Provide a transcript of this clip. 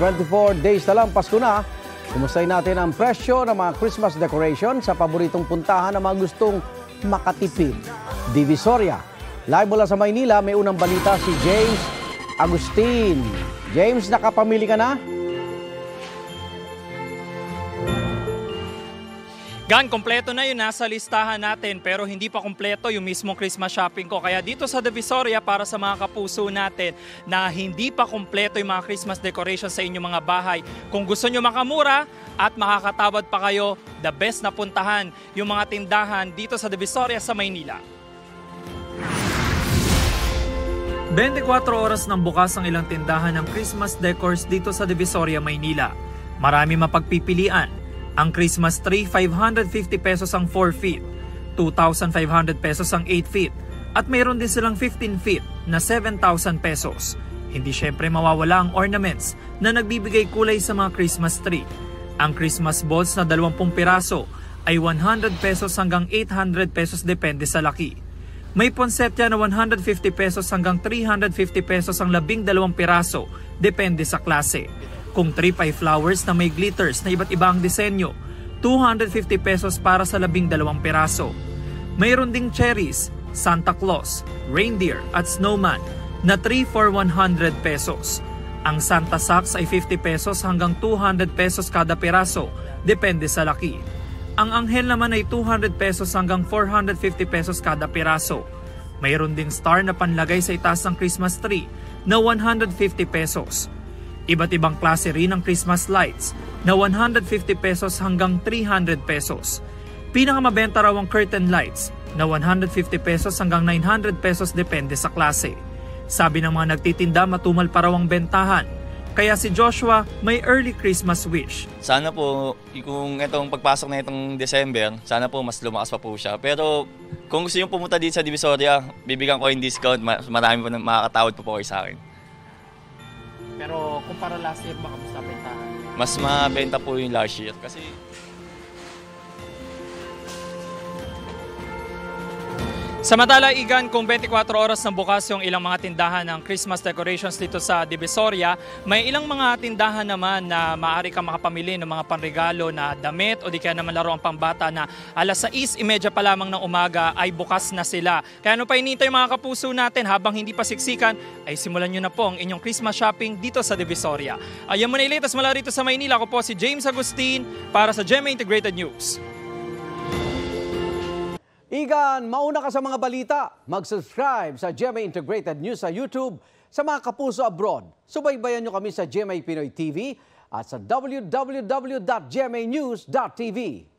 24 days na lang, Pasko na. Kumustahin natin ang presyo ng mga Christmas decoration sa paboritong puntahan ng mga gustong makatipid. Divisoria. Live mula sa Maynila, may unang balita si James Agustin. James, nakapamili ka na? Gan, kompleto na yun nasa listahan natin pero hindi pa kompleto yung mismong Christmas shopping ko. Kaya dito sa Divisoria para sa mga kapuso natin na hindi pa kompleto yung mga Christmas decorations sa inyong mga bahay. Kung gusto nyo makamura at makakatawad pa kayo, the best na puntahan yung mga tindahan dito sa Divisoria sa Maynila. 24 oras ng bukas ang ilang tindahan ng Christmas decors dito sa Divisoria, Maynila. Marami mapagpipilian. Ang Christmas tree, 550 pesos ang 4 feet, 2,500 pesos ang 8 feet, at mayroon din silang 15 feet na 7,000 pesos. Hindi syempre mawawala ang ornaments na nagbibigay kulay sa mga Christmas tree. Ang Christmas balls na 20 piraso ay 100 pesos hanggang 800 pesos depende sa laki. May ponsetya na 150 pesos hanggang 350 pesos ang 12 piraso, depende sa klase. Kung 3-5 flowers na may glitters na iba't ibang disenyo, 250 pesos para sa 12 piraso. Mayroon ding cherries, Santa Claus, reindeer at snowman na 3 for 100 pesos. Ang Santa socks ay 50 pesos hanggang 200 pesos kada piraso, depende sa laki. Ang anghel naman ay 200 pesos hanggang 450 pesos kada piraso. Mayroon ding star na panlagay sa itaas ng Christmas tree na 150 pesos. Iba't ibang klase rin ng Christmas lights na 150 pesos hanggang 300 pesos. Pinakamabenta raw ang curtain lights na 150 pesos hanggang 900 pesos depende sa klase. Sabi ng mga nagtitinda, matumal pa raw ang bentahan. Kaya si Joshua may early Christmas wish. Sana po kung itong pagpasok na itong December, sana po mas lumakas pa po siya. Pero kung gusto niyo pumunta dito sa Divisoria, bibigyan ko yung discount. Marami po na makakatawad po kayo sa akin. Pero kumpara last year, baka mas nabentahan? Mas mabenta po yung last year kasi... Samantala, Igan, kung 24 oras na bukas yung ilang mga tindahan ng Christmas decorations dito sa Divisoria, may ilang mga tindahan naman na maaari kang makapamili ng mga panregalo na damit o di kaya naman laruang pambata na alas 6:30 pa lamang ng umaga ay bukas na sila. Kaya ano pa hinihintay mga kapuso natin habang hindi pa siksikan, ay simulan nyo na po ang inyong Christmas shopping dito sa Divisoria. Ayan mo na ilitas mula rito sa Maynila. Ako po si James Agustin para sa GMA Integrated News. Igan, mauna ka sa mga balita. Mag-subscribe sa GMA Integrated News sa YouTube. Sa mga kapuso abroad, subaybayan nyo kami sa GMA Pinoy TV at sa www.gmanews.tv.